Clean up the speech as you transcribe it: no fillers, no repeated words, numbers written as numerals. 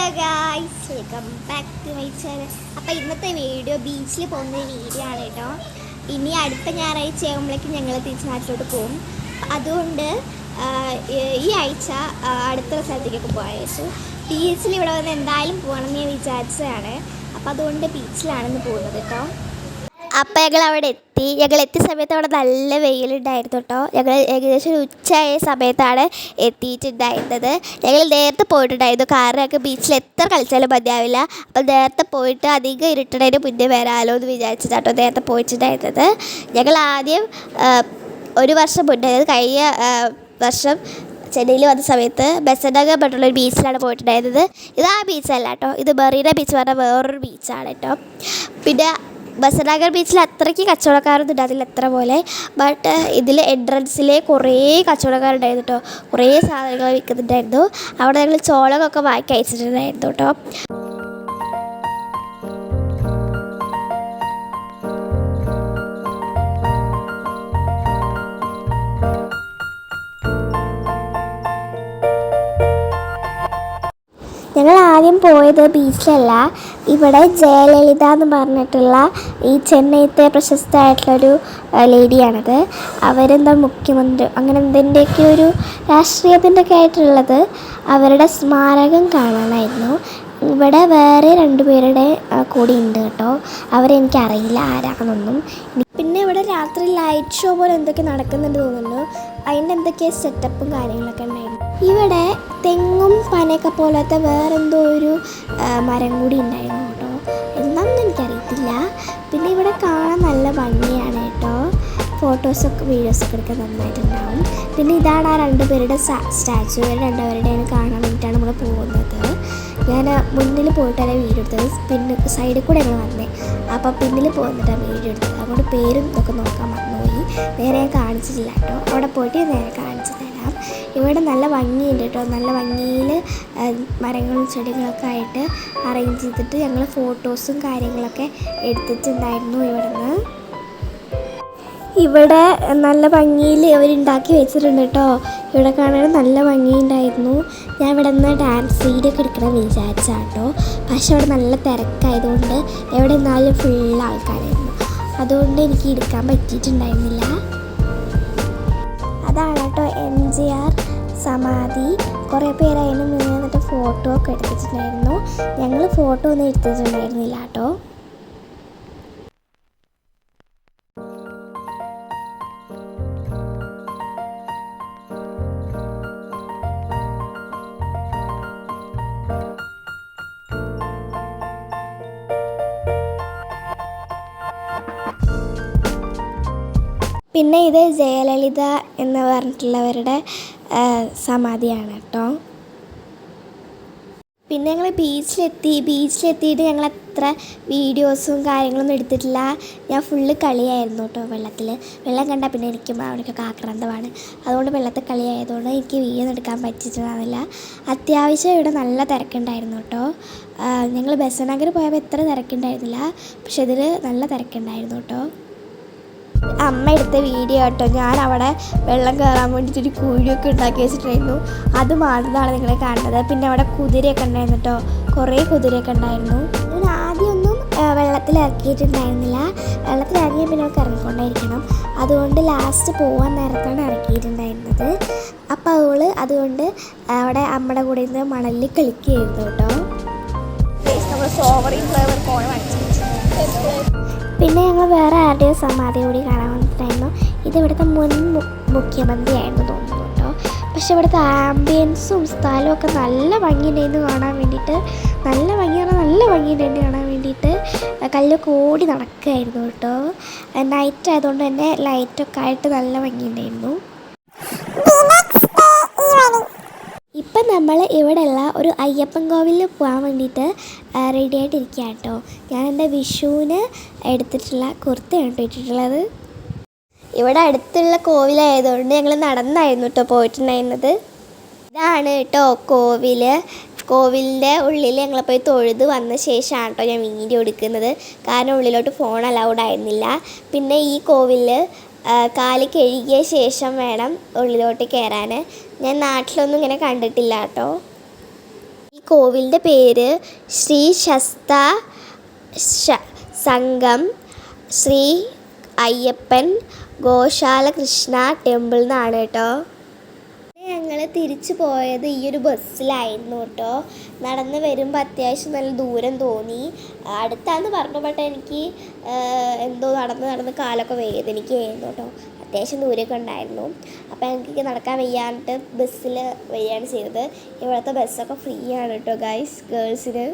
Hello guys, welcome back to my channel. അപ്പോൾ ഇന്നത്തെ video ബീച്ചിൽ പോകുന്ന വീഡിയോ ആണ് കേട്ടോ. ഇനി അടുത്ത ഞായറാഴ്ച ആകുമ്പോഴേക്കും ഞങ്ങൾ തിരിച്ച് നാട്ടിലോട്ട് പോകും. അതുകൊണ്ട് ഈ ആഴ്ച അടുത്ത സ്ഥലത്തേക്കൊക്കെ പോയച്ചു. ബീച്ചിൽ ഇവിടെ വന്ന് എന്തായാലും പോകണമെന്ന് ഞാൻ വിചാരിച്ചതാണ്. അപ്പോൾ അതുകൊണ്ട് ബീച്ചിലാണെന്ന് പോകുന്നത് കേട്ടോ. അപ്പോൾ ഞങ്ങൾ എത്തിയ സമയത്ത് അവിടെ നല്ല വെയിലുണ്ടായിരുന്നു കേട്ടോ. ഞങ്ങൾ ഏകദേശം ഒരു ഉച്ചയായ സമയത്താണ് എത്തിയിട്ടുണ്ടായിരുന്നത്. ഞങ്ങൾ നേരത്തെ പോയിട്ടുണ്ടായിരുന്നു, കാരണം ഞങ്ങൾക്ക് ബീച്ചിൽ എത്ര കളിച്ചാലും മതിയാവില്ല. അപ്പോൾ നേരത്തെ പോയിട്ട് അധികം ഇരുട്ടണതിന് മുന്നേ വരാമല്ലോ എന്ന് വിചാരിച്ചിട്ടാട്ടോ നേരത്തെ പോയിട്ടുണ്ടായിരുന്നത്. ഞങ്ങൾ ആദ്യം ഒരു വർഷം മുന്നേ, കഴിഞ്ഞ വർഷം ചെന്നൈയിൽ വന്ന സമയത്ത് ബെസന്റ് പറഞ്ഞുള്ളൊരു ബീച്ചിലാണ് പോയിട്ടുണ്ടായിരുന്നത്. ഇത് ആ ബീച്ചല്ല കേട്ടോ, ഇത് മെറീന ബീച്ച് പറഞ്ഞ വേറൊരു ബീച്ചാണ് കേട്ടോ. പിന്നെ ബെസന്റ് ബീച്ചിൽ അത്രയ്ക്ക് കച്ചവടക്കാരൊന്നും ഉണ്ടായിരുന്നില്ല എത്ര പോലെ. ബട്ട് ഇതിൽ എൻട്രൻസിൽ കുറേ കച്ചവടക്കാരുണ്ടായിരുന്നു കേട്ടോ. കുറേ സാധനങ്ങൾ വിൽക്കുന്നുണ്ടായിരുന്നു. അവിടെ ഞങ്ങൾ ചോളമൊക്കെ വാങ്ങി അയച്ചിട്ടുണ്ടായിരുന്നു കേട്ടോ. ഞങ്ങൾ ആദ്യം പോയത് ബീച്ചിലല്ല, ഇവിടെ ജയലളിത എന്ന് പറഞ്ഞിട്ടുള്ള ഈ ചെന്നൈത്തെ പ്രശസ്തമായിട്ടുള്ളൊരു ലേഡിയാണത്. അവരെന്താ മുഖ്യമന്ത്രി അങ്ങനെ എന്തിൻ്റെയൊക്കെ ഒരു രാഷ്ട്രീയത്തിൻ്റെ ഒക്കെ ആയിട്ടുള്ളത്. അവരുടെ സ്മാരകം കാണാനായിരുന്നു. ഇവിടെ വേറെ 2 പേരുടെ കൂടി ഉണ്ട് കേട്ടോ. അവരെനിക്കറിയില്ല ആരാണെന്നൊന്നും. പിന്നെ ഇവിടെ രാത്രി ലൈറ്റ് ഷോ പോലെ എന്തൊക്കെ നടക്കുന്നുണ്ട് തോന്നുന്നു. അതിൻ്റെ എന്തൊക്കെയോ സെറ്റപ്പും കാര്യങ്ങളൊക്കെ ഉണ്ടായിരുന്നു. ഇവിടെ തെങ്ങും പനയൊക്കെ പോലത്തെ വേറെന്തോ ഒരു മരം കൂടി ഉണ്ടായിരുന്നു കേട്ടോ. എന്താണെന്ന് എനിക്കറിയത്തില്ല. പിന്നെ ഇവിടെ കാണാൻ നല്ല ഭംഗിയാണ് കേട്ടോ. ഫോട്ടോസൊക്കെ വീഡിയോസൊക്കെ എടുക്കാൻ നന്നായിട്ടുണ്ടാവും. പിന്നെ ഇതാണ് ആ 2 പേരുടെ സ്റ്റാച്ചു. ഇവർ 2 പേരുടെയാണ് കാണാൻ വേണ്ടിയിട്ടാണ് നമ്മൾ പോകുന്നത്. ഞാൻ മുന്നിൽ പോയിട്ടല്ല വീഡിയോ എടുത്തത്, പിന്നെ സൈഡിൽ കൂടെ ഞങ്ങൾ വന്നേ. അപ്പോൾ പിന്നിൽ പോന്നിട്ടാണ് വീഡിയോ എടുത്തത്. അതുകൊണ്ട് പേരും ഇതൊക്കെ നോക്കാൻ മറന്നുപോയി. നേരെ ഞാൻ കാണിച്ചിട്ടില്ല കേട്ടോ. അവിടെ പോയിട്ട് നേരെ കാണിച്ചു തരാം. ഇവിടെ നല്ല ഭംഗിയുണ്ട് കേട്ടോ. നല്ല ഭംഗിയിൽ മരങ്ങളും ചെടികളൊക്കെ ആയിട്ട് അറേഞ്ച് ചെയ്തിട്ട് ഞങ്ങൾ ഫോട്ടോസും കാര്യങ്ങളൊക്കെ എടുത്തിട്ടുണ്ടായിരുന്നു. ഇവിടെ നല്ല ഭംഗിയിൽ അവരുണ്ടാക്കി വെച്ചിട്ടുണ്ട് കേട്ടോ. ഇവിടെ കാണാൻ നല്ല ഭംഗിയുണ്ടായിരുന്നു. ഞാൻ ഇവിടെ നിന്ന് ഡാൻസ് വീഡിയോ ഒക്കെ എടുക്കണം വിചാരിച്ചാട്ടോ. പക്ഷെ അവിടെ നല്ല തിരക്കായതുകൊണ്ട് എവിടെ നിന്നാലും ഫുൾ ആൾക്കാരായിരുന്നു. അതുകൊണ്ട് എനിക്ക് എടുക്കാൻ പറ്റിയിട്ടുണ്ടായിരുന്നില്ല. അതാണ് കേട്ടോ MGR സമാധി. കുറേ പേര് അതിന് മുന്നേ എന്നിട്ട് ഫോട്ടോ ഒക്കെ എടുത്തിട്ടുണ്ടായിരുന്നു. ഞങ്ങൾ ഫോട്ടോ ഒന്നും എടുത്തിട്ടുണ്ടായിരുന്നില്ല കേട്ടോ. പിന്നെ ഇത് ജയലളിത എന്ന് പറഞ്ഞിട്ടുള്ളവരുടെ സമാധിയാണ് കേട്ടോ. പിന്നെ ഞങ്ങൾ ബീച്ചിലെത്തിയിട്ട് ഞങ്ങൾ അത്ര വീഡിയോസും കാര്യങ്ങളൊന്നും എടുത്തിട്ടില്ല. ഞാൻ ഫുള്ള് കളിയായിരുന്നു കേട്ടോ. വെള്ളം കണ്ടാൽ പിന്നെ എനിക്ക് അവിടേക്കൊക്കെ ആക്രാന്തമാണ്. അതുകൊണ്ട് വെള്ളത്തിൽ കളിയായതുകൊണ്ട് എനിക്ക് വീഡിയോ എടുക്കാൻ പറ്റിയിട്ടുണ്ടായിരുന്നില്ല. അത്യാവശ്യം ഇവിടെ നല്ല തിരക്കുണ്ടായിരുന്നു കേട്ടോ. ഞങ്ങൾ ബെസന്റ് പോയപ്പോൾ ഇത്ര തിരക്കുണ്ടായിരുന്നില്ല, പക്ഷെ ഇതിൽ നല്ല തിരക്കുണ്ടായിരുന്നു കേട്ടോ. അമ്മ എടുത്ത വീഡിയോ കേട്ടോ. ഞാൻ അവിടെ വെള്ളം കയറാൻ വേണ്ടിയിട്ടൊരു കുഴിയൊക്കെ ഉണ്ടാക്കി വെച്ചിട്ടുണ്ടായിരുന്നു. അത് മാത്രമാണ് നിങ്ങളെ കാണുന്നത്. പിന്നെ അവിടെ കുതിരയൊക്കെ ഉണ്ടായിരുന്നു കേട്ടോ. കുറേ കുതിരയൊക്കെ ഉണ്ടായിരുന്നു. ഞാൻ ആദ്യമൊന്നും വെള്ളത്തിൽ ഇറക്കിയിട്ടുണ്ടായിരുന്നില്ല. വെള്ളത്തിലിറങ്ങിയ പിന്നെ നമുക്ക് ഇറങ്ങിക്കൊണ്ടേയിരിക്കണം. അതുകൊണ്ട് ലാസ്റ്റ് പോകാൻ നേരത്താണ് ഇറക്കിയിട്ടുണ്ടായിരുന്നത്. അപ്പോൾ അതുകൊണ്ട് അവിടെ അമ്മയുടെ കൂടെ നിന്ന് മണലിൽ കളിക്കുകയായിരുന്നു കേട്ടോ. പിന്നെ ഞങ്ങൾ വേറെ ആരുടെയോ സമാധി കൂടി കാണാൻ വന്നിട്ടായിരുന്നു. ഇത് ഇവിടുത്തെ മുൻ മുഖ്യമന്ത്രിയായിരുന്നു തോന്നുന്നു കേട്ടോ. പക്ഷെ ഇവിടുത്തെ ആംബിയൻസും സ്ഥലവും ഒക്കെ നല്ല ഭംഗിയുണ്ടായിരുന്നു കാണാൻ വേണ്ടിയിട്ട്. നല്ല ഭംഗിയുണ്ടായിരുന്നു കാണാൻ വേണ്ടിയിട്ട്. കല്ലൊക്കെ ഓടി നടക്കുകയായിരുന്നു കേട്ടോ. നൈറ്റ് ആയതുകൊണ്ട് തന്നെ ലൈറ്റൊക്കെ ആയിട്ട് നല്ല ഭംഗിയുണ്ടായിരുന്നു. ഇപ്പം നമ്മൾ ഇവിടെയുള്ള ഒരു അയ്യപ്പൻ കോവിലിൽ പോകാൻ വേണ്ടിയിട്ട് റെഡി ആയിട്ടിരിക്കുക കേട്ടോ. ഞാൻ എൻ്റെ വിഷുവിന് എടുത്തിട്ടുള്ള കുർത്തയാണ് ഇട്ടിട്ടുള്ളത്. ഇവിടെ അടുത്തുള്ള കോവിലായതുകൊണ്ട് ഞങ്ങൾ നടന്നായിരുന്നു കേട്ടോ പോയിട്ടുണ്ടായിരുന്നത്. ഇതാണ് കേട്ടോ കോവിലിൻ്റെ ഉള്ളിൽ ഞങ്ങൾ പോയി തൊഴുത് വന്ന ശേഷമാണ് കേട്ടോ ഞാൻ വീഡിയോ എടുക്കുന്നത്. കാരണം ഉള്ളിലോട്ട് ഫോൺ അലൗഡ് ആയിരുന്നില്ല. പിന്നെ ഈ കോവിലിൽ കാല് കഴുകിയ ശേഷം വേണം ഉള്ളിലോട്ട് കയറാൻ. ഞാൻ നാട്ടിലൊന്നും ഇങ്ങനെ കണ്ടിട്ടില്ല കേട്ടോ. ഈ കോവിലിൻ്റെ പേര് ശ്രീ ശസ്ത സംഘം ശ്രീ അയ്യപ്പൻ ഗോശാല കൃഷ്ണ ടെമ്പിൾ എന്നാണ് കേട്ടോ. ഞങ്ങൾ തിരിച്ചു പോയത് ഈ ഒരു ബസ്സിലായിരുന്നു കേട്ടോ. നടന്ന് വരുമ്പോൾ അത്യാവശ്യം നല്ല ദൂരം തോന്നി. അടുത്താന്ന് പറഞ്ഞപ്പോൾ എനിക്ക് എന്തോ നടന്ന് കാലൊക്കെ വേദനിക്കുകയായിരുന്നു കേട്ടോ. അത്യാവശ്യം ദൂരമൊക്കെ ഉണ്ടായിരുന്നു. അപ്പോൾ എനിക്ക് നടക്കാൻ വയ്യാണ്ട് ബസ്സിൽ വരികയാണ് ചെയ്തത്. ഇവിടുത്തെ ബസ്സൊക്കെ ഫ്രീ ആണ് കേട്ടോ ഗൈസ്, ഗേൾസിന്.